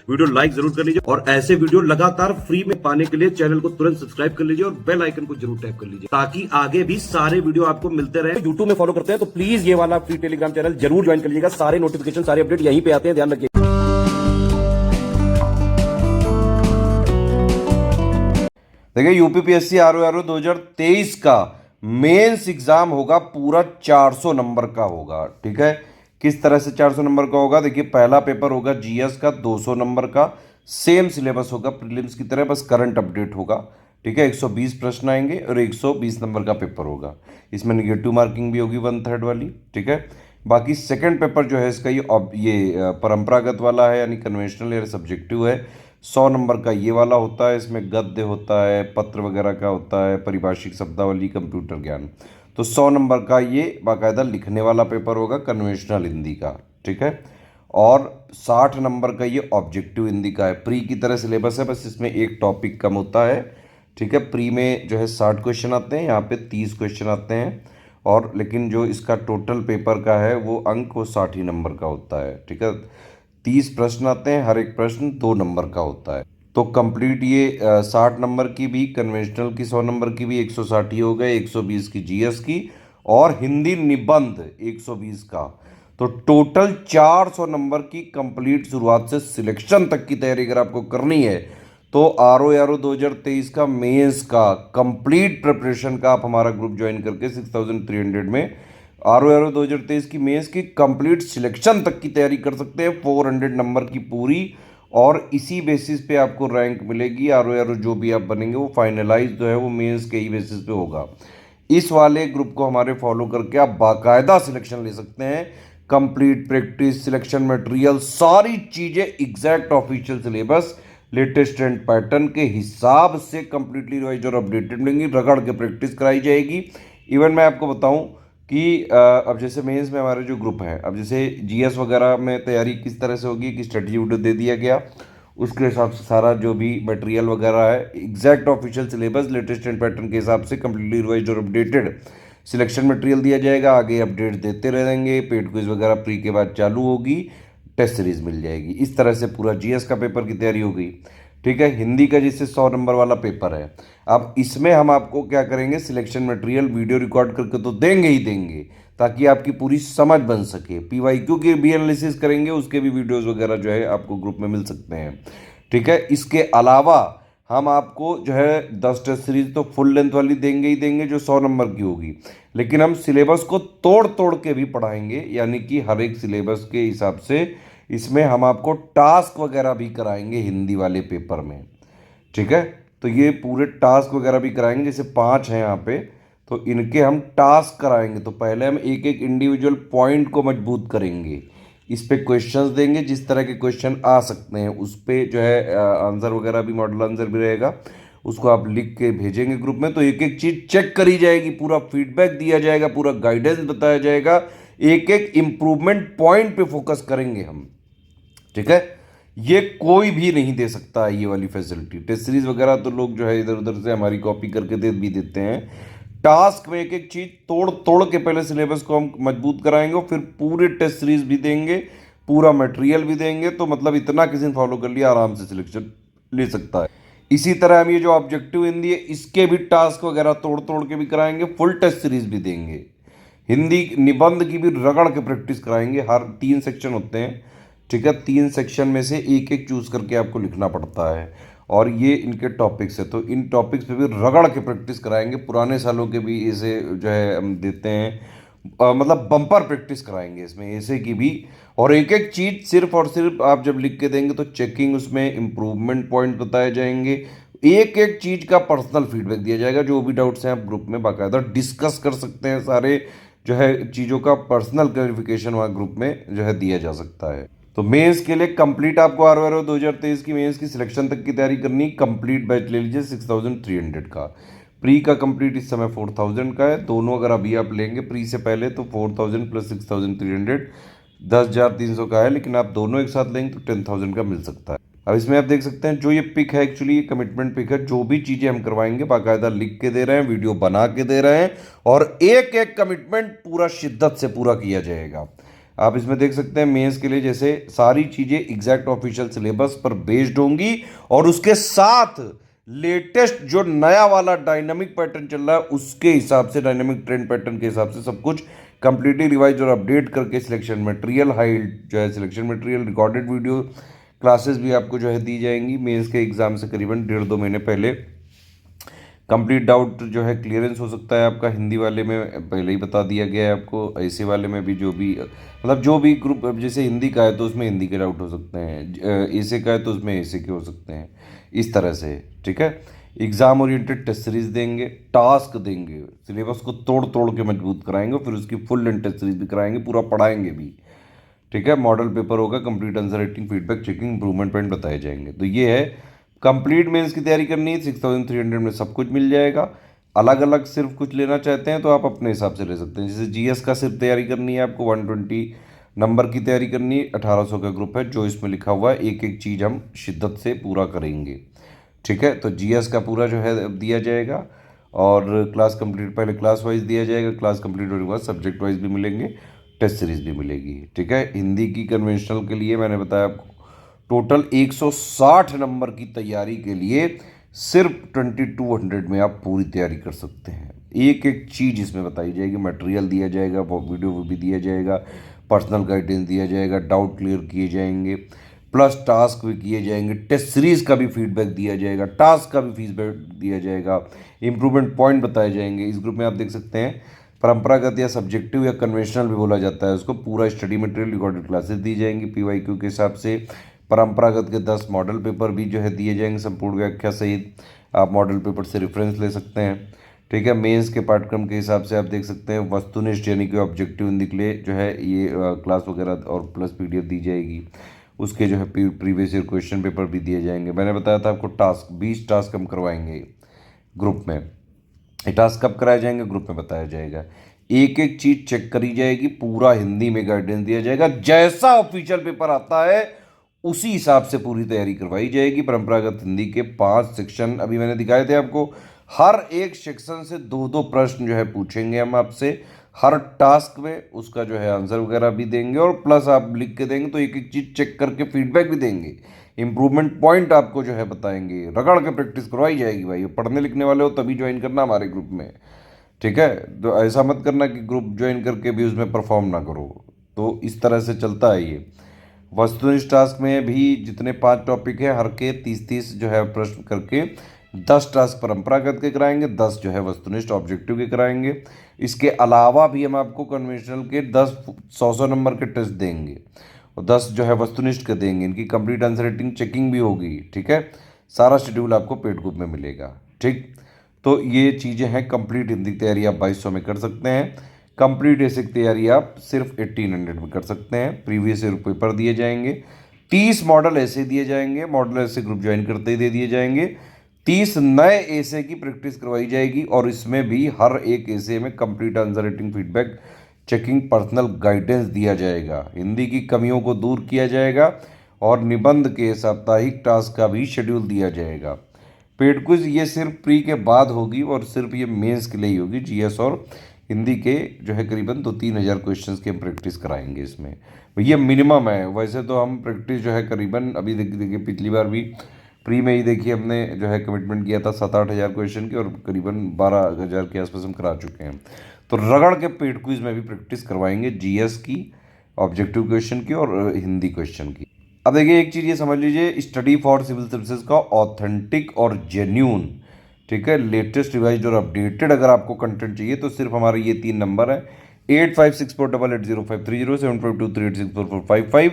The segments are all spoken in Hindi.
वीडियो लाइक जरूर कर लीजिए और ऐसे वीडियो लगातार फ्री में पाने के लिए चैनल को तुरंत सब्सक्राइब कर लीजिए और बेल आइकन को जरूर टैप कर लीजिए ताकि आगे भी सारे वीडियो आपको मिलते रहे। यूट्यूब में फॉलो करते हैं तो प्लीज ये वाला फ्री टेलीग्राम चैनल जरूर ज्वाइन कर लीजिएगा। सारे नोटिफिकेशन सारे अपडेट यहीं पे आते हैं, ध्यान रखिए। देखिए यूपीपीएससी आरओ 2023 का मेंस एग्जाम होगा, पूरा 400 नंबर का होगा। ठीक है, किस तरह से 400 नंबर का होगा? देखिए पहला पेपर होगा जीएस का 200 नंबर का, सेम सिलेबस होगा प्रीलिम्स की तरह, बस करंट अपडेट होगा। ठीक है, 120 प्रश्न आएंगे और 120 नंबर का पेपर होगा। इसमें निगेटिव मार्किंग भी होगी 1/3 वाली। ठीक है, बाकी सेकंड पेपर जो है इसका ये परंपरागत वाला है, यानी कन्वेंशनल या सब्जेक्टिव है। 100 नंबर का ये वाला होता है, इसमें गद्य होता है, पत्र वगैरह का होता है, परिभाषिक शब्दावली, कंप्यूटर ज्ञान। तो 100 नंबर का ये बाकायदा लिखने वाला पेपर होगा कन्वेंशनल हिंदी का। ठीक है, और 60 नंबर का ये ऑब्जेक्टिव हिंदी का है। प्री की तरह सिलेबस है, बस इसमें एक टॉपिक कम होता है। ठीक है, प्री में जो है 60 क्वेश्चन आते हैं, यहाँ पे 30 क्वेश्चन आते हैं, और लेकिन जो इसका टोटल पेपर का है वो अंक वो 60 ही नंबर का होता है। ठीक है, 30 प्रश्न आते हैं, हर एक प्रश्न 2 नंबर का होता है। तो कंप्लीट ये 60 नंबर की भी, कन्वेंशनल की 100 नंबर की भी 160 ही हो गए, 120 की जीएस की, और हिंदी निबंध 120 का। तो टोटल 400 नंबर की कंप्लीट शुरुआत से सिलेक्शन तक की तैयारी अगर आपको करनी है तो आरओ 2023 का मेंस का कंप्लीट प्रिपरेशन का आप हमारा ग्रुप ज्वाइन करके 6300 में आरओ 2023 की मेंस की कंप्लीट सिलेक्शन तक की तैयारी कर सकते हैं, 400 नंबर की पूरी। और इसी बेसिस पे आपको रैंक मिलेगी। आरओ जो भी आप बनेंगे वो फाइनलाइज जो है वो मेंस के ही बेसिस पे होगा। इस वाले ग्रुप को हमारे फॉलो करके आप बाकायदा सिलेक्शन ले सकते हैं। कंप्लीट प्रैक्टिस, सिलेक्शन मटेरियल, सारी चीज़ें exact official syllabus, latest trend pattern के हिसाब से कंप्लीटली रिवाइज और अपडेटेड मिलेंगी। रगड़ के प्रैक्टिस कराई जाएगी। इवन मैं आपको बताऊं कि अब जैसे मेंस में हमारे जो ग्रुप हैं, अब जैसे जीएस वगैरह में तैयारी किस तरह से होगी कि स्ट्रेटजी वीडियो दे दिया गया, उसके हिसाब से सारा जो भी मटेरियल वगैरह है exact official syllabus, latest trend pattern के हिसाब से कंप्लीटली रिवाइज और अपडेटेड सिलेक्शन मटेरियल दिया जाएगा। आगे अपडेट देते रहेंगे, पेड क्विज वगैरह प्री के बाद चालू होगी, टेस्ट सीरीज मिल जाएगी। इस तरह से पूरा जीएस का पेपर की तैयारी हो गई। ठीक है, हिंदी का जिससे 100 नंबर वाला पेपर है, अब इसमें हम आपको क्या करेंगे, सिलेक्शन मटेरियल वीडियो रिकॉर्ड करके तो देंगे ही देंगे ताकि आपकी पूरी समझ बन सके। पीवाईक्यू के भी एनालिसिस करेंगे, उसके भी वीडियोस वगैरह जो है आपको ग्रुप में मिल सकते हैं। ठीक है, इसके अलावा हम आपको जो है 10 टेस्ट सीरीज तो फुल लेंथ वाली देंगे ही देंगे जो 100 नंबर की होगी, लेकिन हम सिलेबस को तोड़ तोड़ के भी पढ़ाएंगे, यानी कि हर एक सिलेबस के हिसाब से इसमें हम आपको टास्क वगैरह भी कराएंगे हिंदी वाले पेपर में। ठीक है, तो ये पूरे टास्क वगैरह भी कराएंगे, जैसे 5 हैं यहाँ पे, तो इनके हम टास्क कराएंगे। तो पहले हम एक एक इंडिविजुअल पॉइंट को मजबूत करेंगे, इस पे क्वेश्चंस देंगे, जिस तरह के क्वेश्चन आ सकते हैं उस पे जो है आंसर वगैरह भी, मॉडल आंसर भी रहेगा, उसको आप लिख के भेजेंगे ग्रुप में। तो एक एक चीज़ चेक करी जाएगी, पूरा फीडबैक दिया जाएगा, पूरा गाइडेंस बताया जाएगा, एक एक इम्प्रूवमेंट पॉइंट पे फोकस करेंगे हम। ठीक है, ये कोई भी नहीं दे सकता है ये वाली फैसिलिटी। टेस्ट सीरीज वगैरह तो लोग जो है इधर उधर से हमारी कॉपी करके दे भी देते हैं। टास्क में एक एक चीज तोड़ तोड़ के पहले सिलेबस को हम मजबूत कराएंगे और फिर पूरे टेस्ट सीरीज भी देंगे, पूरा मटेरियल भी देंगे। तो मतलब इतना किसी ने फॉलो कर लिया आराम से सिलेक्शन ले सकता है। इसी तरह हम ये जो ऑब्जेक्टिव हिंदी है इसके भी टास्क वगैरह तोड़ तोड़ के भी कराएंगे, फुल टेस्ट सीरीज भी देंगे। हिंदी निबंध की भी रगड़ के प्रैक्टिस कराएंगे। हर 3 सेक्शन होते हैं। ठीक है, 3 सेक्शन में से एक एक चूज करके आपको लिखना पड़ता है, और ये इनके टॉपिक्स है। तो इन टॉपिक्स पे भी रगड़ के प्रैक्टिस कराएंगे। पुराने सालों के भी ऐसे जो है हम देते हैं, मतलब बम्पर प्रैक्टिस कराएंगे इसमें ऐसे की भी। और एक एक चीज़ सिर्फ और सिर्फ आप जब लिख के देंगे तो चेकिंग, उसमें इम्प्रूवमेंट पॉइंट बताए जाएंगे, एक एक चीज़ का पर्सनल फीडबैक दिया जाएगा। जो भी डाउट्स हैं आप ग्रुप में बाकायदा डिस्कस कर सकते हैं, सारे जो है चीज़ों का पर्सनल क्लैरिफिकेशन वहाँ ग्रुप में जो है दिया जा सकता है। तो मेंस के लिए कंप्लीट आपको आरओ 2023 की मेंस की सिलेक्शन तक की तैयारी करनी, कंप्लीट बैच ले लीजिए 6300 का। प्री का कंप्लीट इस समय 4000 का है। दोनों अगर अभी आप लेंगे प्री से पहले तो 4000 प्लस 6300 10,300 का है, लेकिन आप दोनों एक साथ लेंगे तो 10,000 का मिल सकता है। अब इसमें आप देख सकते हैं जो ये पिक है, एक्चुअली ये कमिटमेंट पिक है। जो भी चीज़ें हम करवाएंगे बाकायदा लिख के दे रहे हैं, वीडियो बना के दे रहे हैं, और एक एक कमिटमेंट पूरा शिद्दत से पूरा किया जाएगा। आप इसमें देख सकते हैं मेंस के लिए जैसे सारी चीज़ें एग्जैक्ट ऑफिशियल सिलेबस पर बेस्ड होंगी और उसके साथ लेटेस्ट जो नया वाला डायनामिक पैटर्न चल रहा है उसके हिसाब से, डायनामिक ट्रेंड पैटर्न के हिसाब से सब कुछ कंप्लीटली रिवाइज और अपडेट करके सिलेक्शन मटेरियल, हाइट जो है selection material, recorded video classes भी आपको जो है दी जाएंगी। मेंस के एग्जाम से करीबन 1.5-2 महीने पहले कंप्लीट डाउट जो है क्लियरेंस हो सकता है आपका। हिंदी वाले में पहले ही बता दिया गया है आपको, ऐसे वाले में भी जो भी मतलब जो भी ग्रुप, जैसे हिंदी का है तो उसमें हिंदी के डाउट हो सकते हैं, ऐसे का है तो उसमें ऐसे के हो सकते हैं, इस तरह से, ठीक है। एग्जाम ओरिएंटेड टेस्ट सीरीज देंगे, टास्क देंगे, सिलेबस को तोड़ तोड़ के मजबूत कराएंगे, फिर उसकी फुल लेंथ टेस्ट सीरीज भी कराएंगे, पूरा पढ़ाएंगे भी, ठीक है। मॉडल पेपर होगा, complete answer writing, feedback, checking, improvement point बताए जाएंगे। तो ये है कंप्लीट मेंस की तैयारी करनी है 6300 में सब कुछ मिल जाएगा। अलग अलग सिर्फ कुछ लेना चाहते हैं तो आप अपने हिसाब से ले सकते हैं। जैसे जीएस का सिर्फ तैयारी करनी है आपको, 120 नंबर की तैयारी करनी है, 1800 का ग्रुप है, जो इसमें लिखा हुआ है एक एक चीज़ हम शिद्दत से पूरा करेंगे, ठीक है। तो जीएस का पूरा जो है दिया जाएगा और क्लास कंप्लीट, पहले क्लास वाइज दिया जाएगा, क्लास कंप्लीट होने के बाद सब्जेक्ट वाइज भी मिलेंगे, टेस्ट सीरीज भी मिलेगी, ठीक है। हिंदी की कन्वेंशनल के लिए मैंने बताया आपको टोटल 160 नंबर की तैयारी के लिए सिर्फ 2200 में आप पूरी तैयारी कर सकते हैं। एक एक चीज़ इसमें बताई जाएगी, मटेरियल दिया जाएगा, वीडियो भी दिया जाएगा, पर्सनल गाइडेंस दिया जाएगा, डाउट क्लियर किए जाएंगे, प्लस टास्क भी किए जाएंगे, टेस्ट सीरीज का भी फीडबैक दिया जाएगा, टास्क का भी फीडबैक दिया जाएगा, इंप्रूवमेंट पॉइंट बताए जाएंगे। इस ग्रुप में आप देख सकते हैं परंपरागत या सब्जेक्टिव या कन्वेंशनल भी बोला जाता है उसको, पूरा स्टडी मटेरियल, रिकॉर्डेड क्लासेस दी जाएंगी पीवाईक्यू के हिसाब से। परंपरागत के 10 मॉडल पेपर भी जो है दिए जाएंगे संपूर्ण व्याख्या सहित, आप मॉडल पेपर से रेफरेंस ले सकते हैं, ठीक है। मेंस के पाठ्यक्रम के हिसाब से आप देख सकते हैं वस्तुनिष्ठ यानी कि ऑब्जेक्टिव हिंदी के लिए जो है ये क्लास वगैरह और प्लस पीडीएफ दी जाएगी, उसके जो है प्रीवियस ईयर क्वेश्चन पेपर भी दिए जाएंगे। मैंने बताया था आपको टास्क 20 टास्क हम करवाएंगे ग्रुप में। ये टास्क कब कराए जाएंगे ग्रुप में बताया जाएगा, एक एक चीज चेक करी जाएगी, पूरा हिंदी में गाइडेंस दिया जाएगा, जैसा ऑफिशियल पेपर आता है उसी हिसाब से पूरी तैयारी करवाई जाएगी। परंपरागत हिंदी के 5 सेक्शन अभी मैंने दिखाए थे आपको, हर एक सेक्शन से 2-2 प्रश्न जो है पूछेंगे हम आपसे हर टास्क में, उसका जो है आंसर वगैरह भी देंगे और प्लस आप लिख के देंगे तो एक एक चीज चेक करके फीडबैक भी देंगे, इंप्रूवमेंट पॉइंट आपको जो है बताएंगे, रगड़ के प्रैक्टिस करवाई जाएगी। भाई पढ़ने लिखने वाले हो तभी ज्वाइन करना हमारे ग्रुप में, ठीक है। तो ऐसा मत करना कि ग्रुप ज्वाइन करके भी उसमें परफॉर्म ना करो, तो इस तरह से चलता है ये। वस्तुनिष्ठ टास्क में भी जितने 5 टॉपिक है हर के 30-30 जो है प्रश्न करके 10 टास्क परंपरागत के कराएंगे, 10 जो है वस्तुनिष्ठ ऑब्जेक्टिव के कराएंगे। इसके अलावा भी हम आपको कन्वेंशनल के 10 100 नंबर के टेस्ट देंगे और 10 जो है वस्तुनिष्ठ के देंगे। इनकी कंप्लीट आंसर राइटिंग चेकिंग भी होगी, ठीक है। सारा शेड्यूल आपको पेड ग्रुप में मिलेगा, ठीक। तो ये चीज़ें हैं। कंप्लीट हिंदी की तैयारी आप 2200 में कर सकते हैं, कंप्लीट बेसिक तैयारी आप सिर्फ 1800 में कर सकते हैं। प्रीवियस ईयर पेपर दिए जाएंगे, 30 मॉडल ऐसे दिए जाएंगे, मॉडल ऐसे ग्रुप ज्वाइन करते ही दे दिए जाएंगे, 30 नए ऐसे की प्रैक्टिस करवाई जाएगी और इसमें भी हर एक ऐसे में complete answer writing, feedback, checking, personal guidance दिया जाएगा, हिंदी की कमियों को दूर किया जाएगा और निबंध के साप्ताहिक टास्क का भी शेड्यूल दिया जाएगा। पेड क्विज ये सिर्फ प्री के बाद होगी और सिर्फ ये मेंस के लिए ही होगी। जीएस और हिंदी के जो है करीबन 2-3 हज़ार क्वेश्चंस की हम प्रैक्टिस कराएंगे इसमें, ये मिनिमम है। वैसे तो हम प्रैक्टिस जो है करीबन अभी देखिए पिछली बार भी प्री में ही देखिए हमने जो है कमिटमेंट किया था 7-8 हज़ार क्वेश्चन की और करीबन 12 हज़ार के आसपास हम करा चुके हैं। तो रगड़ के पेड क्विज में भी प्रैक्टिस करवाएंगे जीएस की, ऑब्जेक्टिव क्वेश्चन की और हिंदी क्वेश्चन की। अब देखिए एक चीज़ ये समझ लीजिए, स्टडी फॉर सिविल सर्विसेज का ऑथेंटिक और जेन्यून, ठीक है, लेटेस्ट रिवाइज और अपडेटेड अगर आपको कंटेंट चाहिए तो सिर्फ हमारे ये 3 नंबर है 8564880530, 7523864455,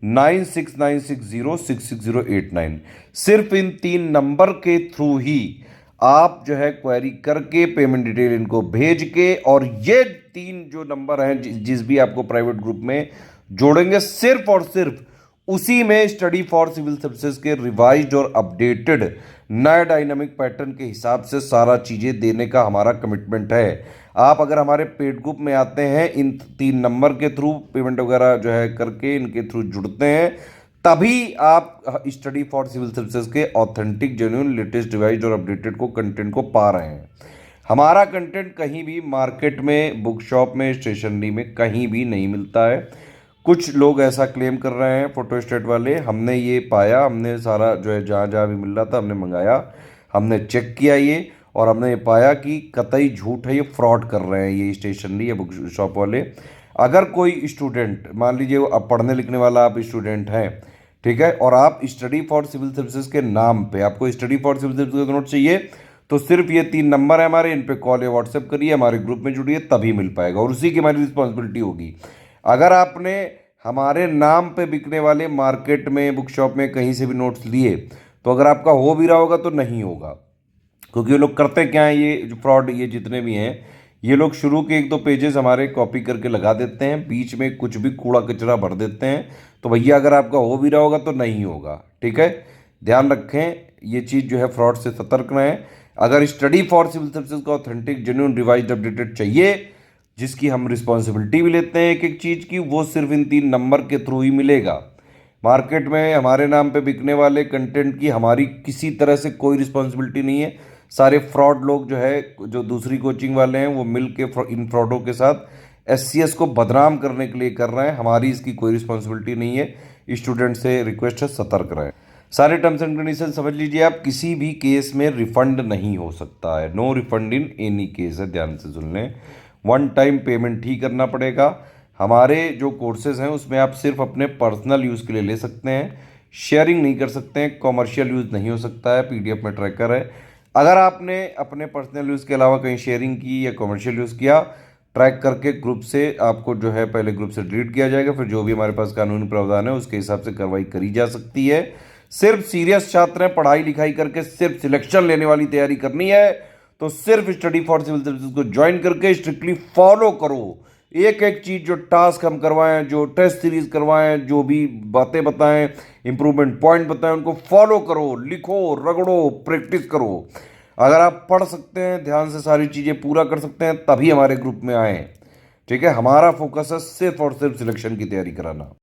9696066089। सिर्फ इन 3 नंबर के थ्रू ही आप जो है क्वेरी करके पेमेंट डिटेल इनको भेज के, और ये 3 जो नंबर हैं जिस भी आपको प्राइवेट ग्रुप में जोड़ेंगे, सिर्फ और सिर्फ उसी में स्टडी फॉर सिविल सर्विसेज के रिवाइज्ड और अपडेटेड नए डायनामिक पैटर्न के हिसाब से सारा चीज़ें देने का हमारा कमिटमेंट है। आप अगर हमारे पेड ग्रुप में आते हैं, इन 3 नंबर के थ्रू पेमेंट वगैरह जो है करके इनके थ्रू जुड़ते हैं, तभी आप स्टडी फॉर सिविल सर्विसेज के ऑथेंटिक, जेन्युइन, लेटेस्ट, रिवाइज्ड और अपडेटेड को कंटेंट को पा रहे हैं। हमारा कंटेंट कहीं भी मार्केट में, बुक शॉप में, स्टेशनरी में कहीं भी नहीं मिलता है। कुछ लोग ऐसा क्लेम कर रहे हैं फोटोस्टेट वाले, हमने ये पाया, हमने सारा जो है जहाँ जहाँ भी मिल रहा था हमने मंगाया, हमने चेक किया ये, और हमने ये पाया कि कतई झूठ है, ये फ्रॉड कर रहे हैं ये स्टेशनरी या बुक शॉप वाले। अगर कोई स्टूडेंट, मान लीजिए वो अब पढ़ने लिखने वाला आप स्टूडेंट हैं, ठीक है, और आप स्टडी फॉर सिविल सर्विसेज के नाम पे, आपको स्टडी फॉर सिविल सर्विसेज का नोट चाहिए, तो सिर्फ ये 3 नंबर है हमारे, इन पे कॉल या व्हाट्सएप करिए, हमारे ग्रुप में जुड़िए, तभी मिल पाएगा, और उसी की हमारी रिस्पॉन्सिबिलिटी होगी। अगर आपने हमारे नाम पे बिकने वाले मार्केट में, बुक शॉप में कहीं से भी नोट्स लिए, तो अगर आपका हो भी रहा होगा तो नहीं होगा, क्योंकि ये लोग करते क्या हैं, ये जो फ्रॉड, ये जितने भी हैं, ये लोग शुरू के 1-2 पेजेस हमारे कॉपी करके लगा देते हैं, बीच में कुछ भी कूड़ा कचरा भर देते हैं। तो भैया अगर आपका हो भी रहा होगा तो नहीं होगा, ठीक है, ध्यान रखें, ये चीज़ जो है फ्रॉड से सतर्क रहें। अगर स्टडी फॉर सिविल सर्विसेज का ऑथेंटिक जेन्युइन रिवाइज्ड अपडेटेड चाहिए, जिसकी हम रिस्पॉन्सिबिलिटी भी लेते हैं एक एक चीज़ की, वो सिर्फ इन 3 नंबर के थ्रू ही मिलेगा। मार्केट में हमारे नाम पे बिकने वाले कंटेंट की हमारी किसी तरह से कोई रिस्पॉन्सिबिलिटी नहीं है। सारे फ्रॉड लोग जो है, जो दूसरी कोचिंग वाले हैं, वो मिल के इन फ्रॉडों के साथ एससीएस को बदनाम करने के लिए कर रहे हैं, हमारी इसकी कोई रिस्पॉन्सिबिलिटी नहीं है। स्टूडेंट से रिक्वेस्ट है, सतर्क रहें। सारे टर्म्स एंड कंडीशन समझ लीजिए आप, किसी भी केस में रिफंड नहीं हो सकता है, no refund in any case है, ध्यान से सुन लें। 1 टाइम पेमेंट ही करना पड़ेगा। हमारे जो कोर्सेज हैं उसमें आप सिर्फ अपने पर्सनल यूज़ के लिए ले सकते हैं, शेयरिंग नहीं कर सकते हैं, कॉमर्शियल यूज़ नहीं हो सकता है, पीडीएफ में ट्रैकर है। अगर आपने अपने पर्सनल यूज़ के अलावा कहीं शेयरिंग की या कॉमर्शियल यूज़ किया, ट्रैक करके ग्रुप से आपको जो है पहले ग्रुप से डिलीट किया जाएगा, फिर जो भी हमारे पास कानूनी प्रावधान है उसके हिसाब से कार्रवाई करी जा सकती है। सिर्फ सीरियस छात्र हैं, पढ़ाई लिखाई करके सिर्फ सिलेक्शन लेने वाली तैयारी करनी है, तो सिर्फ स्टडी फॉर सिविल सर्विसेज को ज्वाइन करके स्ट्रिक्टली फॉलो करो। एक एक चीज़, जो टास्क हम करवाएं, जो टेस्ट सीरीज करवाएं, जो भी बातें बताएं, इंप्रूवमेंट पॉइंट बताएं, उनको फॉलो करो, लिखो, रगड़ो, प्रैक्टिस करो। अगर आप पढ़ सकते हैं, ध्यान से सारी चीज़ें पूरा कर सकते हैं, तभी हमारे ग्रुप में आएँ, ठीक है। हमारा फोकस है सिर्फ और सिर्फ सिलेक्शन की तैयारी कराना।